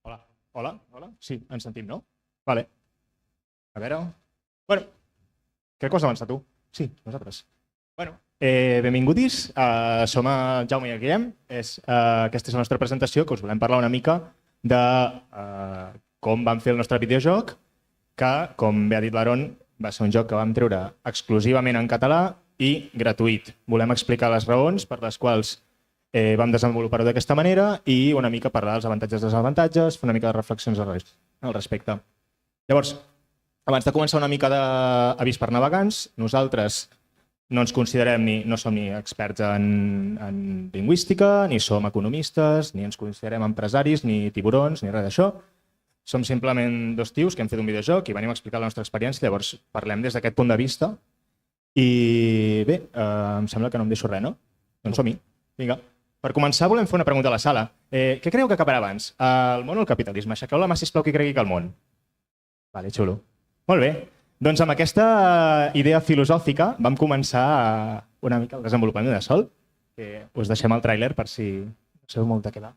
Hola, hola, hola. Sí, ens sentim, no? Vale. A veure... Bueno, crec que has d'avançar tu. Sí, nosaltres. Bueno, benvingutis. Som el Jaume i el Guillem. Aquesta és la nostra presentació, que us volem parlar una mica de com vam fer el nostre videojoc, que, com bé ha dit l'Aaron, va ser un joc que vam treure exclusivament en català i gratuït. Volem explicar les raons per les quals vam desenvolupar-ho d'aquesta manera i una mica parlar dels avantatges i desavantatges, fer una mica de reflexions al respecte. Llavors, abans de començar una mica d'avís per navegants, nosaltres no ens considerem no som ni experts en lingüística, ni som economistes, ni ens considerem empresaris, ni tiburons, ni res d'això. Som simplement dos tios que hem fet un videojoc i venim a explicar la nostra experiència, llavors parlem des d'aquest punt de vista. I bé, em sembla que no em deixo res, no? Doncs som-hi. Vinga. Per començar, volem fer una pregunta a la sala. Què creieu que acabarà abans? El món o el capitalisme? Aixequeu la mà, sisplau, qui cregui que el món. Vale, xulo. Molt bé. Doncs amb aquesta idea filosòfica vam començar una mica el desenvolupament de Sol. Us deixem el tràiler per si no sabeu molt de què va.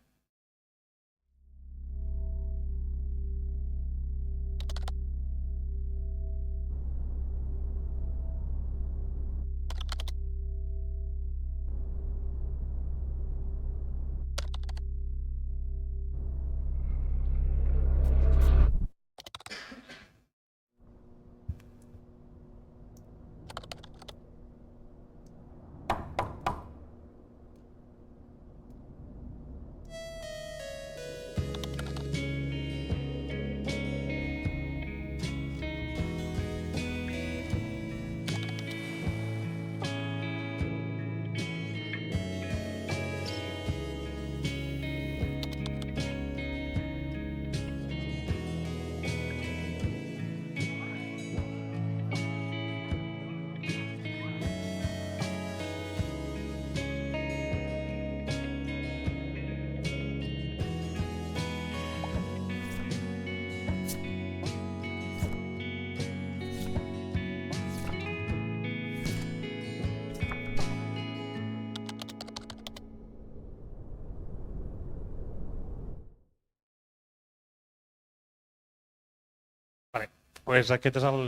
Aquest és el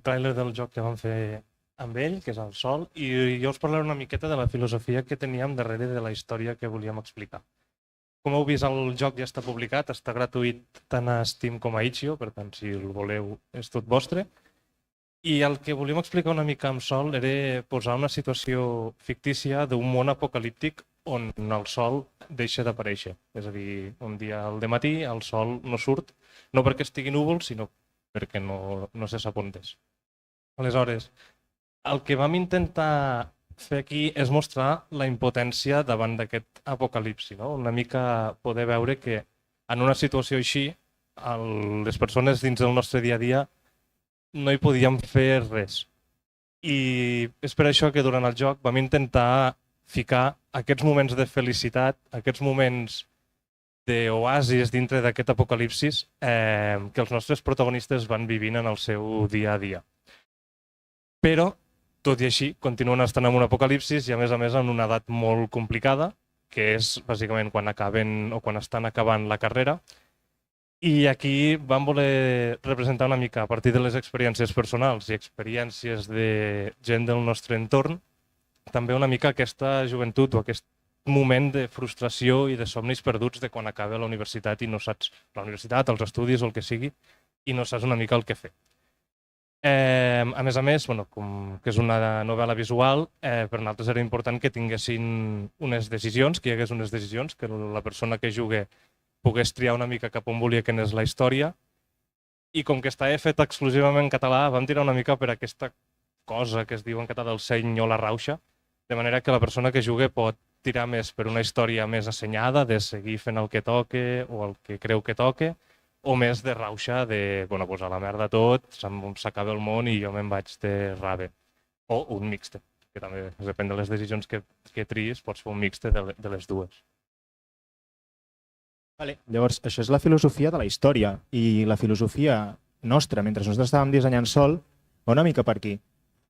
tràiler del joc que vam fer amb ell, que és el Sol, i jo us parlaré una miqueta de la filosofia que teníem darrere de la història que volíem explicar. Com heu vist, el joc ja està publicat, està gratuït tant a Steam com a Itch.io, per tant, si el voleu, és tot vostre. I el que volíem explicar una mica amb Sol era posar una situació fictícia d'un món apocalíptic on el Sol deixa d'aparèixer. És a dir, un dia al dematí el Sol no surt, no perquè estigui núvol, sinó perquè no se sap on és. Aleshores, el que vam intentar fer aquí és mostrar la impotència davant d'aquest apocalipsi, no? Una mica poder veure que en una situació així, les persones dins del nostre dia a dia no hi podíem fer res. I és per això que durant el joc vam intentar ficar aquests moments de felicitat, aquests moments d'oasis dintre d'aquest apocalipsis que els nostres protagonistes van vivint en el seu dia a dia. Però, tot i així, continuen estant en un apocalipsis i a més en una edat molt complicada, que és bàsicament quan acaben o quan estan acabant la carrera. I aquí vam voler representar una mica a partir de les experiències personals i experiències de gent del nostre entorn, també una mica aquesta joventut o aquest moment de frustració i de somnis perduts de quan acaba la universitat i no saps, la universitat, els estudis o el que sigui, i no saps una mica el que fer. A més, com que és una novel·la visual, per nosaltres era important que tinguessin unes decisions, que hi hagués unes decisions, que la persona que jugui pogués triar una mica cap on volia que anés la història, i com que estava fet exclusivament en català, vam tirar una mica per aquesta cosa que es diu en català el seny o la rauxa, de manera que la persona que jugui pot tirar més per una història més assenyada, de seguir fent el que toque o el que creu que toque, o més de rauxa, de, doncs a la merda tot, s'acaba el món i jo me'n vaig de rave. O un mixte, que també depèn de les decisions que triïs, pots fer un mixte de les dues. Vale. Llavors, això és la filosofia de la història i la filosofia nostra, mentre nosaltres estàvem dissenyant Sol, va una mica per aquí.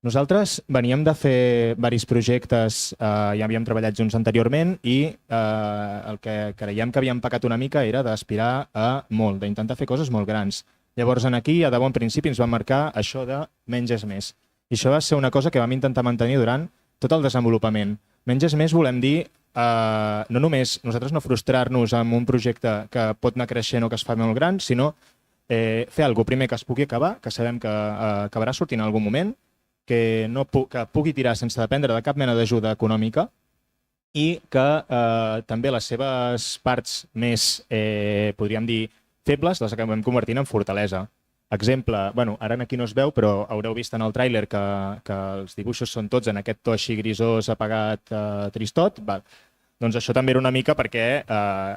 Nosaltres veníem de fer diversos projectes, ja havíem treballat junts anteriorment i el que creiem que havíem pecat una mica era d'aspirar a molt, d'intentar fer coses molt grans. Llavors, aquí, a de bon principi, ens vam marcar això de menys és més. I això va ser una cosa que vam intentar mantenir durant tot el desenvolupament. Menys és més volem dir no només nosaltres no frustrar-nos amb un projecte que pot anar creixent o que es fa molt gran, sinó fer alguna cosa primer que es pugui acabar, que sabem que acabarà sortint en algun moment, que pugui tirar sense dependre de cap mena d'ajuda econòmica i que també les seves parts més, podríem dir, febles les acabem convertint en fortalesa. Exemple, bueno, ara aquí no es veu, però haureu vist en el tràiler que els dibuixos són tots en aquest to així grisós, apagat, tristot. Doncs això també era una mica perquè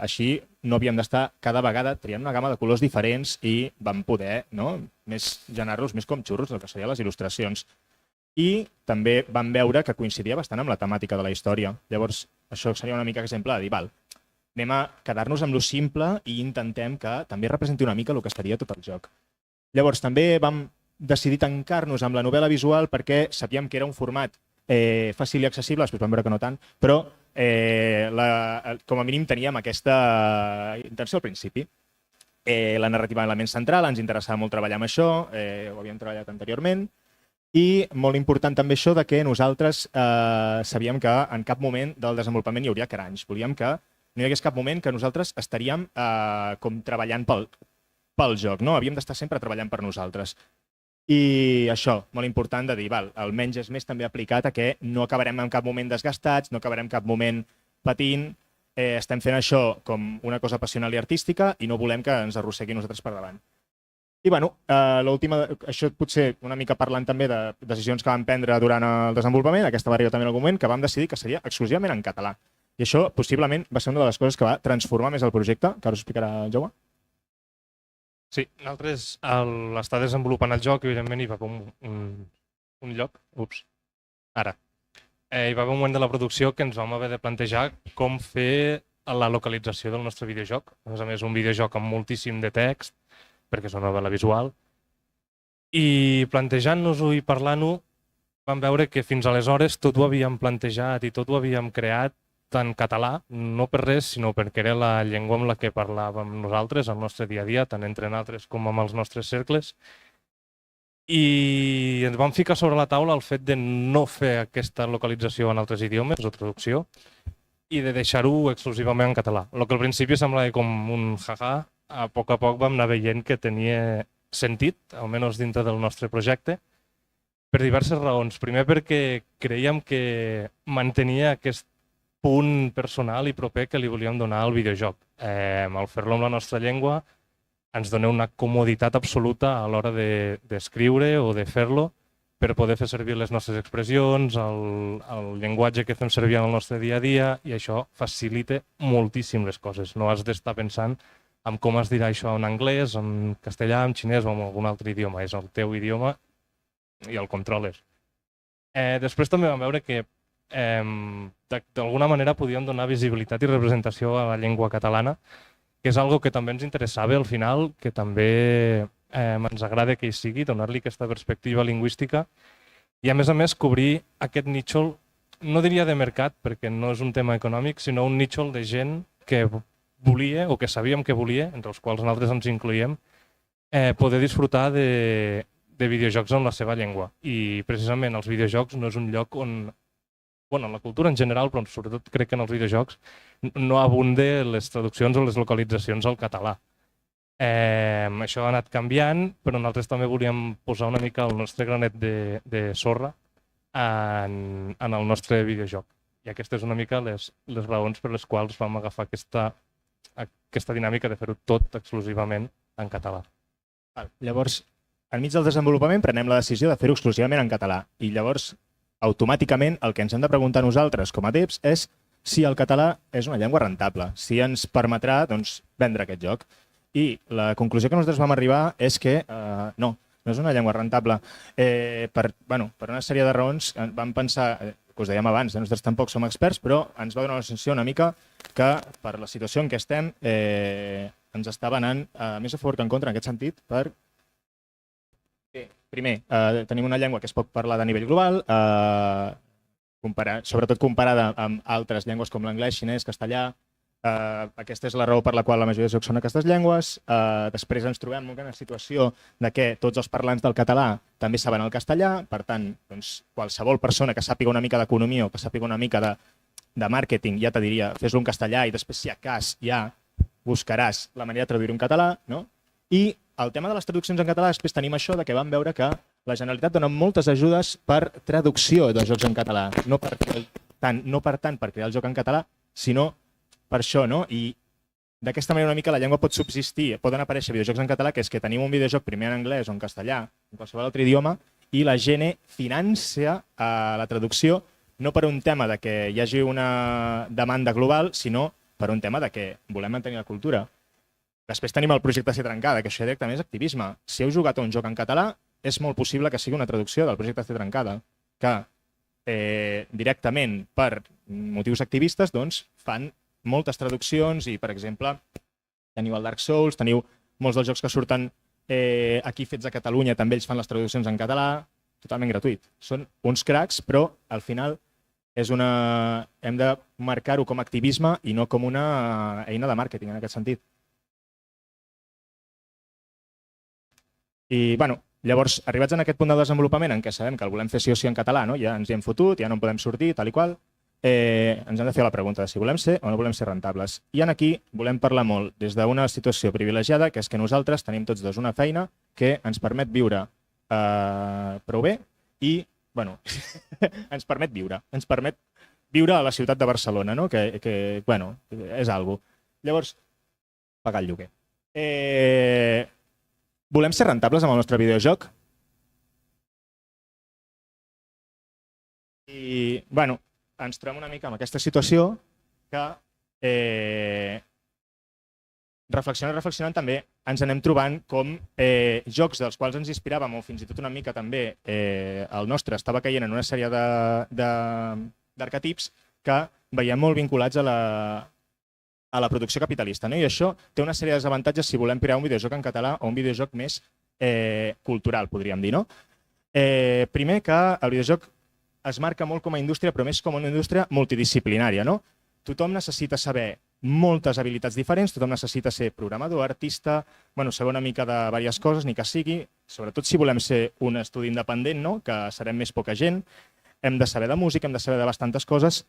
així no havíem d'estar cada vegada triant una gamma de colors diferents i vam poder generar-los més com xurros del que serien les il·lustracions. I també vam veure que coincidia bastant amb la temàtica de la història. Llavors, això seria una mica exemple de dir, anem a quedar-nos amb lo simple i intentem que també representi una mica el que seria tot el joc. Llavors, també vam decidir tancar-nos amb la novel·la visual perquè sabíem que era un format fàcil i accessible, després vam veure que no tant, però com a mínim teníem aquesta intenció al principi. La narrativa d'element central, ens interessava molt treballar amb això, ho havíem treballat anteriorment, i molt important també això de que nosaltres sabíem que en cap moment del desenvolupament hi hauria cranys. Volíem que no hi hagués cap moment que nosaltres estaríem com treballant pel joc, no? Havíem d'estar sempre treballant per nosaltres. I això, molt important de dir, el menys és més també aplicat a que no acabarem en cap moment desgastats, no acabarem en cap moment patint, estem fent això com una cosa passional i artística i no volem que ens arrossegui nosaltres per davant. I bueno, l'última, això potser una mica parlant també de decisions que vam prendre durant el desenvolupament, aquesta va arribar també en algun moment, que vam decidir que seria exclusivament en català. I això possiblement va ser una de les coses que va transformar més el projecte, que ara us explicarà el Jaume. Sí, nosaltres a l'estar desenvolupant el joc, evidentment hi va haver un lloc, hi va haver un moment de la producció que ens vam haver de plantejar com fer la localització del nostre videojoc. A més, un videojoc amb moltíssim de text, perquè és una novel·la visual, i plantejant-nos-ho i parlant-ho vam veure que fins aleshores tot ho havíem plantejat i tot ho havíem creat en català, no per res, sinó perquè era la llengua amb la que parlàvem nosaltres, al nostre dia a dia, tant entre nosaltres com amb els nostres cercles. I ens vam ficar sobre la taula el fet de no fer aquesta localització en altres idiomes o traducció i de deixar-ho exclusivament en català. El que al principi semblava com un jaja, a poc vam anar veient que tenia sentit, almenys dintre del nostre projecte, per diverses raons. Primer perquè creiem que mantenia aquest punt personal i proper que li volíem donar al videojoc. Al fer-lo amb la nostra llengua ens dona una comoditat absoluta a l'hora d'escriure o de fer-lo per poder fer servir les nostres expressions, el llenguatge que fem servir en el nostre dia a dia, i això facilita moltíssim les coses. No has d'estar pensant en com es dirà això en anglès, en castellà, en xinès o en algun altre idioma. És el teu idioma i el controles. Després també vam veure que d'alguna manera podíem donar visibilitat i representació a la llengua catalana, que és algo que també ens interessava al final, que també ens agrada que hi sigui, donar-li aquesta perspectiva lingüística i a més cobrir aquest nítxol, no diria de mercat perquè no és un tema econòmic, sinó un nítxol de gent que volia o que sabíem que volia, entre els quals nosaltres ens incloïem, poder disfrutar de videojocs en la seva llengua. I precisament els videojocs no és un lloc on, en la cultura en general, però sobretot crec que en els videojocs, no abunde les traduccions o les localitzacions al català. Això ha anat canviant, però nosaltres també volíem posar una mica el nostre granet de sorra en el nostre videojoc. I aquestes són una mica les raons per les quals vam agafar aquesta dinàmica de fer-ho tot exclusivament en català. Llavors, enmig del desenvolupament prenem la decisió de fer-ho exclusivament en català i llavors automàticament el que ens hem de preguntar nosaltres com a devs és si el català és una llengua rentable, si ens permetrà vendre aquest joc. I la conclusió que nosaltres vam arribar és que no és una llengua rentable. Per una sèrie de raons vam pensar, que us dèiem abans, nosaltres tampoc som experts, però ens va donar una sensació una mica que per la situació en què estem ens estava anant més a favor que en contra en aquest sentit per primer, tenim una llengua que es pot parlar de nivell global, sobretot comparada amb altres llengües com l'anglès, xinès, castellà. Aquesta és la raó per la qual la majoria de jocs són aquestes llengües. Després ens trobem en una situació de que tots els parlants del català també saben el castellà, per tant, doncs, qualsevol persona que sàpiga una mica d'economia o que sàpiga una mica de màrqueting ja te diria fes-lo en castellà i després, si a cas, ja buscaràs la manera de traduir-ho en català, no? I el tema de les traduccions en català, després tenim això de que vam veure que la Generalitat dona moltes ajudes per traducció de jocs en català, no per tant per crear el joc en català, sinó per això, no? I d'aquesta manera una mica la llengua pot subsistir, poden aparèixer videojocs en català, que és que tenim un videojoc primer en anglès o en castellà, en qualsevol altre idioma, i la gent financia la traducció no per un tema de que hi hagi una demanda global, sinó per un tema de que volem mantenir la cultura. Després tenim el projecte C Trencada, que això directament és activisme. Si heu jugat a un joc en català, és molt possible que sigui una traducció del projecte C Trencada, que directament per motius activistes doncs, fan moltes traduccions i, per exemple, teniu el Dark Souls, teniu molts dels jocs que surten aquí fets a Catalunya, també ells fan les traduccions en català, totalment gratuït. Són uns cracs, però al final hem de marcar-ho com a activisme i no com una eina de màrqueting en aquest sentit. I, bueno, llavors, arribats en aquest punt de desenvolupament en què sabem que el volem fer sí o sí en català, no? Ja ens hi hem fotut, ja no en podem sortir, tal i qual, ens hem de fer la pregunta de si volem ser o no volem ser rentables. I en aquí volem parlar molt des d'una situació privilegiada, que és que nosaltres tenim tots dos una feina que ens permet viure prou bé i, bueno, ens permet viure a la ciutat de Barcelona, no? Que bueno, és algo. Llavors, pagar el lloguer. Volem ser rentables amb el nostre videojoc? I, bueno, ens trobem una mica amb aquesta situació que reflexionant també ens anem trobant com jocs dels quals ens inspiràvem o fins i tot una mica també el nostre estava caient en una sèrie d'arquetips que veiem molt vinculats a la producció capitalista, no? I això té una sèrie de desavantatges si volem crear un videojoc en català o un videojoc més cultural, podríem dir, no? Primer que el videojoc es marca molt com a indústria, però més com una indústria multidisciplinària, no? Tothom necessita saber moltes habilitats diferents, tothom necessita ser programador, artista, bueno, saber una mica de diverses coses, ni que sigui, sobretot si volem ser un estudi independent, no? Que serem més poca gent, hem de saber de música, hem de saber de bastantes coses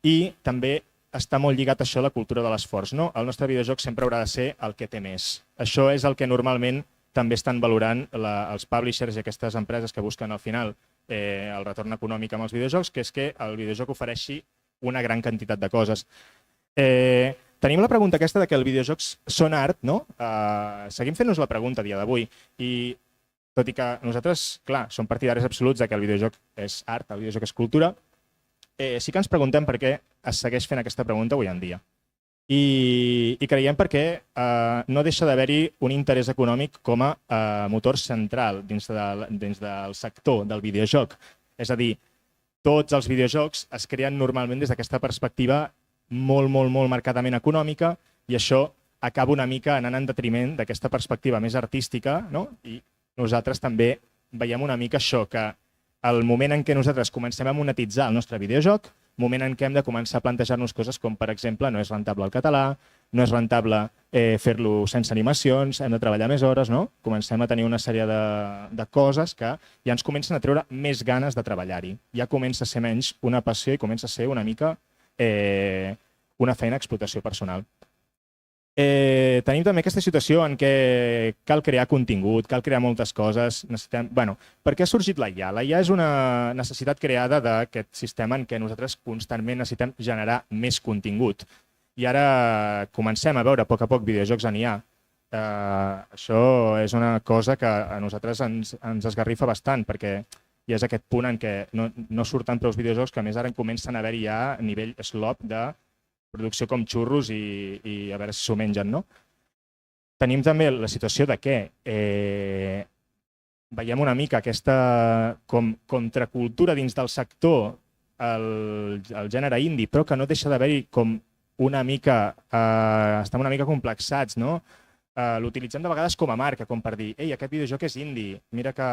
i també està molt lligat a això a la cultura de l'esforç, no? El nostre videojoc sempre haurà de ser el que té més. Això és el que normalment també estan valorant els publishers i aquestes empreses que busquen al final el retorn econòmic amb els videojocs, que és que el videojoc ofereixi una gran quantitat de coses. Tenim la pregunta aquesta de que els videojocs són art, no? Seguim fent-nos la pregunta a dia d'avui i tot i que nosaltres, clar, som partidaris absoluts de que el videojoc és art, el videojoc és cultura, sí que ens preguntem per què es segueix fent aquesta pregunta avui en dia. I creiem perquè no deixa d'haver-hi un interès econòmic com a motor central dins del sector del videojoc. És a dir, tots els videojocs es creen normalment des d'aquesta perspectiva molt, molt, molt marcadament econòmica i això acaba una mica anant en detriment d'aquesta perspectiva més artística, no? I nosaltres també veiem una mica això, que el moment en què nosaltres comencem a monetitzar el nostre videojoc, moment en què hem de començar a plantejar-nos coses com, per exemple, no és rentable el català, no és rentable fer-lo sense animacions, hem de treballar més hores, no? Comencem a tenir una sèrie de coses que ja ens comencen a treure més ganes de treballar-hi. Ja comença a ser menys una passió i comença a ser una mica una feina d'explotació personal. Tenim també aquesta situació en què cal crear contingut, cal crear moltes coses. Per què ha sorgit la IA? La IA és una necessitat creada d'aquest sistema en què nosaltres constantment necessitem generar més contingut. I ara comencem a veure a poc videojocs en IA. Això és una cosa que a nosaltres ens esgarrifa bastant, perquè hi és aquest punt en què no surten prou videojocs que a més ara comencen a haver-hi ja a nivell slop de producció com xurros i a veure si s'ho mengen, no? Tenim també la situació de que veiem una mica aquesta com contracultura dins del sector, el gènere indie, però que no deixa d'haver-hi com una mica, estem una mica complexats, no? L'utilitzem de vegades com a marca, com per dir, ei, aquest videojoc és indie, mira que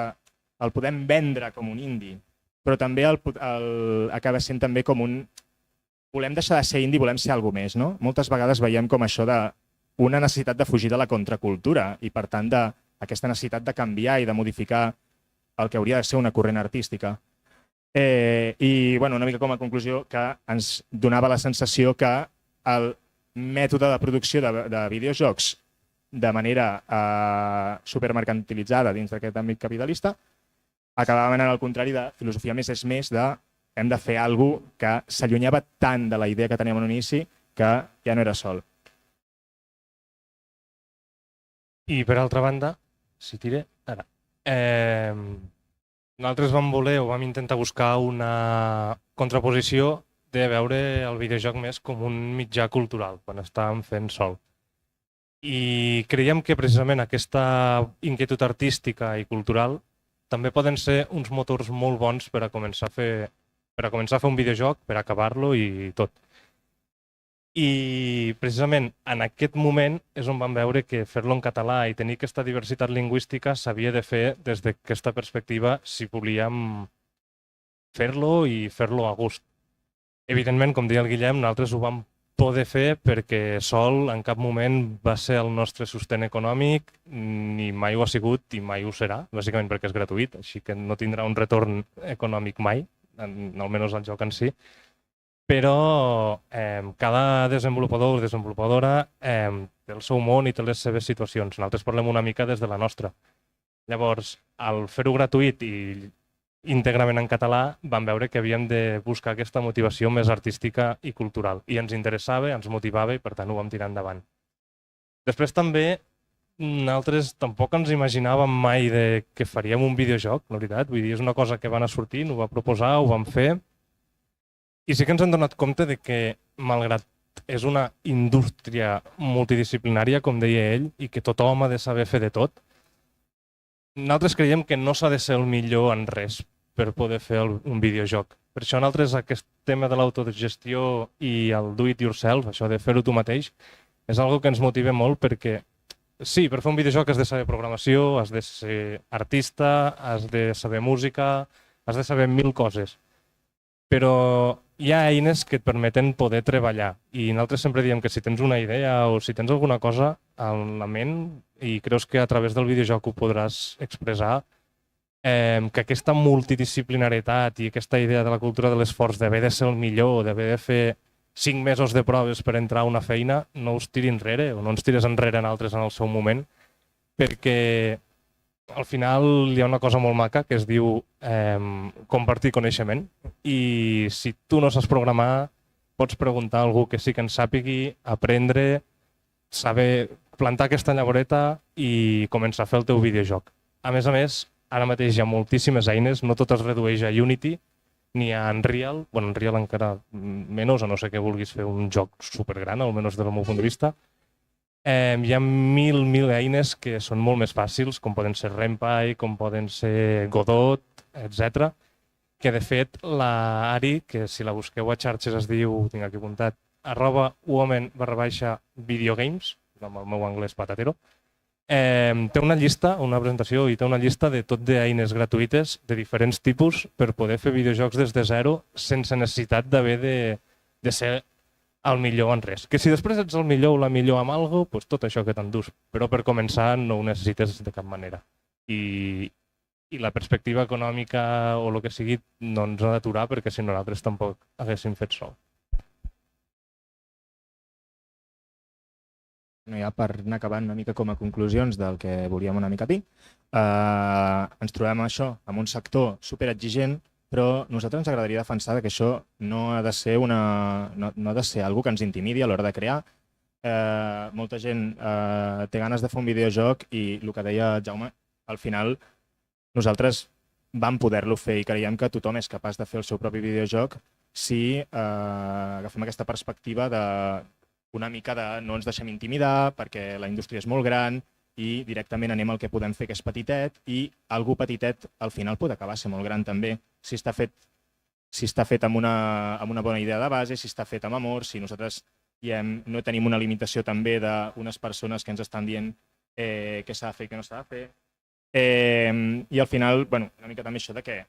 el podem vendre com un indie, però també acaba sent també com un... Volem deixar de ser indie, volem ser alguna més, no? Moltes vegades veiem com això d'una necessitat de fugir de la contracultura i, per tant, d'aquesta necessitat de canviar i de modificar el que hauria de ser una corrent artística. I bueno, una mica com a conclusió, que ens donava la sensació que el mètode de producció de videojocs de manera supermercantilitzada dins d'aquest àmbit capitalista acabava anant al contrari de filosofia més és més, de hem de fer alguna cosa que s'allunyava tant de la idea que teníem a l'inici que ja no era sol. I per altra banda, si tire, ara, nosaltres vam voler o vam intentar buscar una contraposició de veure el videojoc més com un mitjà cultural, quan estàvem fent sol. I creiem que precisament aquesta inquietud artística i cultural també poden ser uns motors molt bons per a començar a fer un videojoc, per acabar-lo i tot. I precisament en aquest moment és on vam veure que fer-lo en català i tenir aquesta diversitat lingüística s'havia de fer des d'aquesta perspectiva si volíem fer-lo i fer-lo a gust. Evidentment, com deia el Guillem, nosaltres ho vam poder fer perquè sol en cap moment va ser el nostre sostén econòmic, ni mai ho ha sigut i mai ho serà, bàsicament perquè és gratuït, així que no tindrà un retorn econòmic mai, almenys el joc en si. Però cada desenvolupador o desenvolupadora té el seu món i té les seves situacions. Nosaltres parlem una mica des de la nostra. Llavors, al fer-ho gratuït i íntegrament en català, vam veure que havíem de buscar aquesta motivació més artística i cultural. I ens interessava, ens motivava i per tant ho vam tirar endavant. Després també, nosaltres tampoc ens imaginàvem mai que faríem un videojoc, la veritat. Vull dir, és una cosa que va anar sortint, ho va proposar, ho vam fer. I sí que ens hem donat compte de que, malgrat és una indústria multidisciplinària, com deia ell, i que tothom ha de saber fer de tot, nosaltres creiem que no s'ha de ser el millor en res per poder fer un videojoc. Per això nosaltres aquest tema de l'autogestió i el do it yourself, això de fer-ho tu mateix, és algo que ens motiva molt perquè sí, per fer un videojoc has de saber programació, has de ser artista, has de saber música, has de saber 1000 coses. Però hi ha eines que et permeten poder treballar i nosaltres sempre diem que si tens una idea o si tens alguna cosa a la ment i creus que a través del videojoc ho podràs expressar, que aquesta multidisciplinaritat i aquesta idea de la cultura de l'esforç, d'haver de ser el millor, d'haver de fer 5 mesos de proves per entrar a una feina, no us tiri enrere o no ens tires enrere en altres en el seu moment, perquè al final hi ha una cosa molt maca que es diu compartir coneixement i si tu no saps programar pots preguntar a algú que sí que en sàpigui, aprendre, saber plantar aquesta llavoreta i començar a fer el teu videojoc. A més, ara mateix hi ha moltíssimes eines, no tot es redueix a Unity ni a Unreal, bueno, Unreal encara menys, a no ser que vulguis fer un joc supergran, almenys des del meu punt de vista. Hi ha mil eines que són molt més fàcils, com poden ser Ren'Py, com poden ser Godot, etc. Que de fet la Ari, que si la busqueu a xarxes es diu, tinc aquí apuntat, @woman_videogames, amb el meu anglès patatero, té una llista, una presentació i té una llista de tot d'eines gratuïtes de diferents tipus per poder fer videojocs des de zero sense necessitat d'haver de ser el millor en res. Que si després ets el millor o la millor amb alguna cosa, doncs tot això que t'endús. Però per començar no ho necessites de cap manera. I la perspectiva econòmica o el que sigui no ens ha d'aturar perquè si no nosaltres tampoc haguéssim fet sol. Ja per anar acabant una mica com a conclusions del que volíem una mica dir, ens trobem això amb un sector superexigent, però a nosaltres ens agradaria defensar que això no ha de ser no ha de ser algo que ens intimidi a l'hora de crear. Molta gent té ganes de fer un videojoc i el que deia Jaume, al final nosaltres vam poder-lo fer i creiem que tothom és capaç de fer el seu propi videojoc si agafem aquesta perspectiva una mica de no ens deixem intimidar perquè la indústria és molt gran i directament anem al que podem fer, que és petitet, i algú petitet al final pot acabar ser molt gran també, si està fet amb una bona idea de base, si està fet amb amor, si nosaltres no tenim una limitació també d'unes persones que ens estan dient què s'ha de fer i què no s'ha de fer. I al final, bueno, una mica també això de que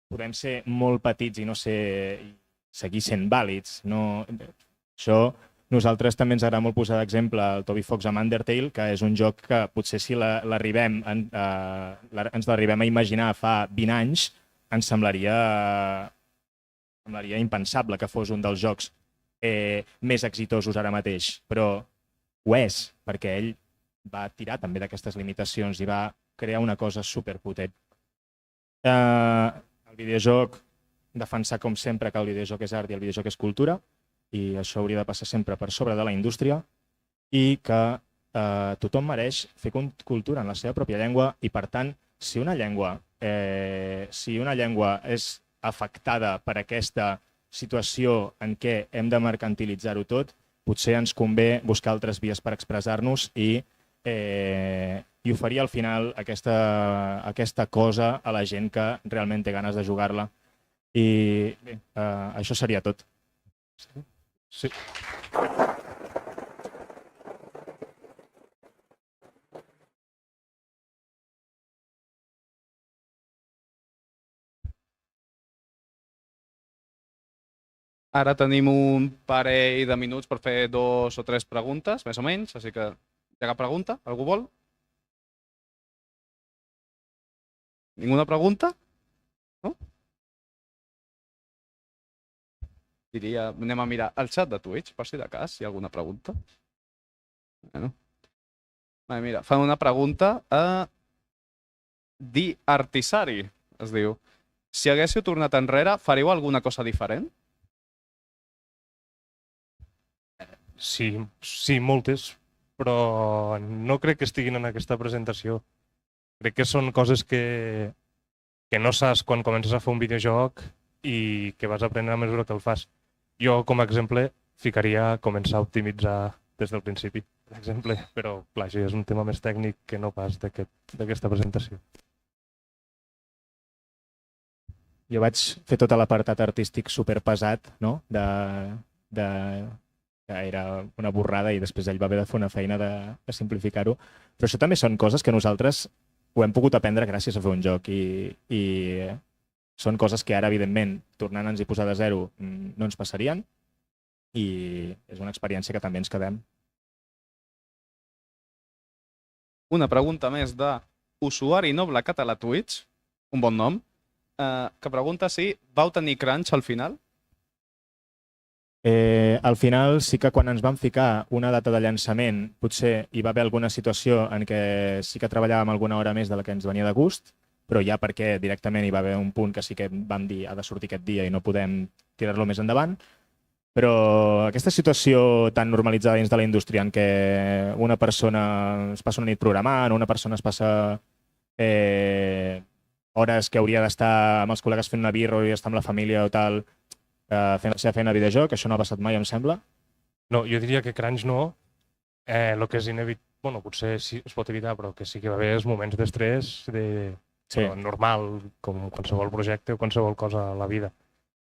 podem ser molt petits i no ser, i seguir sent vàlids. No, això nosaltres també ens agrada molt posar d'exemple el Toby Fox amb Undertale, que és un joc que potser si ens l'arribem a imaginar fa 20 anys, ens semblaria impensable que fos un dels jocs més exitosos ara mateix, però ho és, perquè ell va tirar també d'aquestes limitacions i va crear una cosa superpotent. El videojoc, defensar com sempre que el videojoc és art i el videojoc és cultura, i això hauria de passar sempre per sobre de la indústria, i que tothom mereix fer cultura en la seva pròpia llengua, i per tant, si una llengua és afectada per aquesta situació en què hem de mercantilitzar-ho tot, potser ens convé buscar altres vies per expressar-nos i oferir al final aquesta cosa a la gent que realment té ganes de jugar-la. I bé, això seria tot. Sí. Ara tenim un parell de minuts per fer 2 o 3 preguntes, més o menys, així que hi ha cap pregunta? Algú vol? Ninguna pregunta? No? Diria, anem a mirar el xat de Twitch, per si de cas, si hi ha alguna pregunta. Bueno. Vale, mira, fan una pregunta a Di Artisari, es diu. Si haguéssiu tornat enrere, faríeu alguna cosa diferent? Sí, moltes, però no crec que estiguin en aquesta presentació. Crec que són coses que no saps quan comences a fer un videojoc i que vas aprenent a mesura que el fas. Jo, com a exemple, ficaria començar a optimitzar des del principi, per exemple, però clar, això és un tema més tècnic que no pas d'aquesta presentació. Jo vaig fer tot l'apartat artístic superpesat, no? Que era una borrada i després ell va haver de fer una feina de simplificar-ho. Però això també són coses que nosaltres ho hem pogut aprendre gràcies a fer un joc i són coses que ara, evidentment, tornant-nos i posar de zero, no ens passarien i és una experiència que també ens quedem. Una pregunta més de usuari noble català Twitch, un bon nom, que pregunta si vau tenir crunch al final? Al final sí que quan ens vam ficar una data de llançament potser hi va haver alguna situació en què sí que treballàvem alguna hora més de la que ens venia de gust, però ja perquè directament hi va haver un punt que sí que vam dir ha de sortir aquest dia i no podem tirar-lo més endavant. Però aquesta situació tan normalitzada dins de la indústria en què una persona es passa una nit programant, una persona es passa hores que hauria d'estar amb els col·legues fent una birra o hauria d'estar amb la família o tal, fent la seva feina a videojoc, això no ha passat mai, em sembla. No, jo diria que crunch no. El que és inevitable, bueno, potser sí es pot evitar, però que sí que va haver moments d'estrès Sí. normal, com qualsevol projecte o qualsevol cosa a la vida.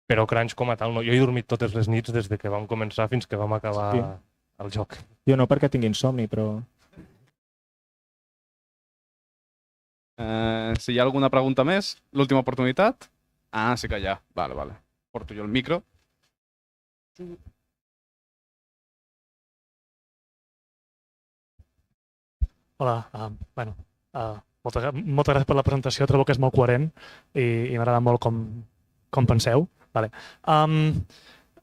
Però crunch com a tal no. Jo he dormit totes les nits des de que vam començar fins que vam acabar el joc. Jo no perquè tingui insomni, però... Si hi ha alguna pregunta més, l'última oportunitat? Ah, sí que hi ha. Vale. Porto jo el micro. Hola, moltes gràcies per la presentació, trobo que és molt coherent i m'agrada molt com penseu. Vale.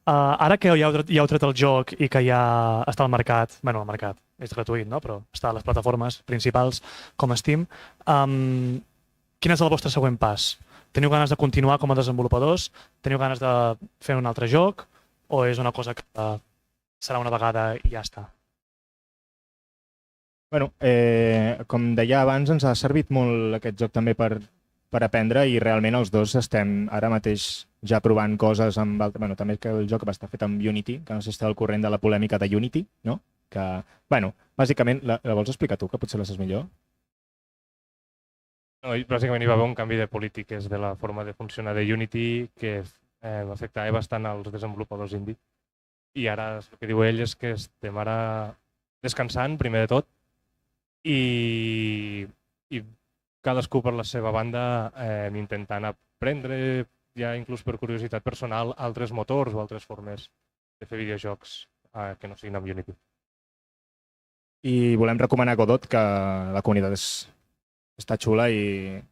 Ara que ja heu tret el joc i que ja està al mercat, al mercat, és gratuït, no? Però està a les plataformes principals com Steam, quin és el vostre següent pas? Teniu ganes de continuar com a desenvolupadors? Teniu ganes de fer un altre joc? O és una cosa que serà una vegada i ja està? Bueno, com deia abans, ens ha servit molt aquest joc també per aprendre i realment els dos estem ara mateix ja provant coses amb... Bueno, també que el joc va estar fet amb Unity, que no sé si està al corrent de la polèmica de Unity, no? Que, bueno, bàsicament, la vols explicar tu, que potser la saps millor? No, bàsicament hi va haver un canvi de polítiques de la forma de funcionar de Unity que afectava bastant als desenvolupadors indie. I ara el que diu ell és que estem ara descansant, primer de tot, i cadascú per la seva banda intentant aprendre, ja inclús per curiositat personal, altres motors o altres formes de fer videojocs que no siguin amb Unity. I volem recomanar Godot, que la comunitat està xula i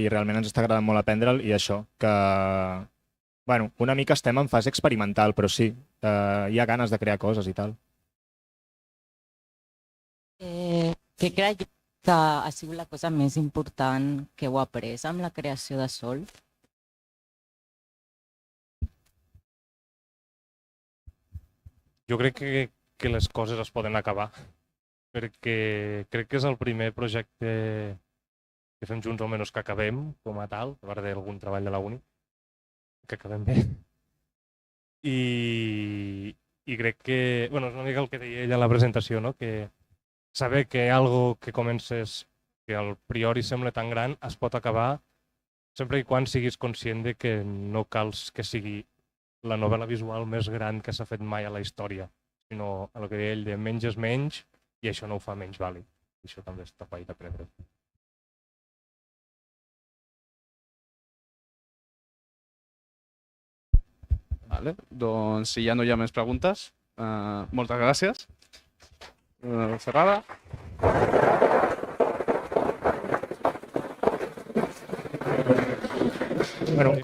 realment ens està agradant molt aprendre'l, i això, que bueno, una mica estem en fase experimental, però sí, hi ha ganes de crear coses i tal. Què creu que ha sigut la cosa més important que heu après amb la creació de Sol? Jo crec que les coses es poden acabar, perquè crec que és el primer projecte que fem junts, almenys que acabem com a tal, a part d'algun treball de la uni, que acabem bé. I crec que, bueno, és una mica el que deia ella a la presentació, no? Que saber que algo que comences, que al priori sembla tan gran, es pot acabar sempre i quan siguis conscient de que no cal que sigui la novel·la visual més gran que s'ha fet mai a la història, sinó el que deia ell de menys és menys i això no ho fa menys vàlid. Això també està guai d'aprendre. Vale. Doncs si ja no hi ha més preguntes, moltes gràcies. Cerrada. Bueno,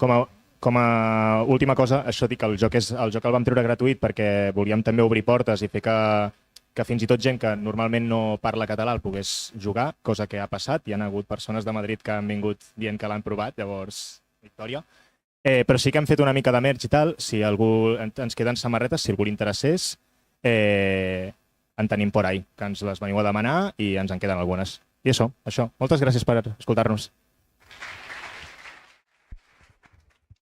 com a última cosa, això dic que el joc el vam treure gratuït perquè volíem també obrir portes i fer que fins i tot gent que normalment no parla català el pogués jugar, cosa que ha passat. Hi ha hagut persones de Madrid que han vingut dient que l'han provat, llavors, victòria. Però sí que hem fet una mica de merch i tal. Si algú ens queden samarretes, si algú li interessés, en tenim por ahí, que ens les veniu a demanar i ens en queden algunes. I això. Moltes gràcies per escoltar-nos.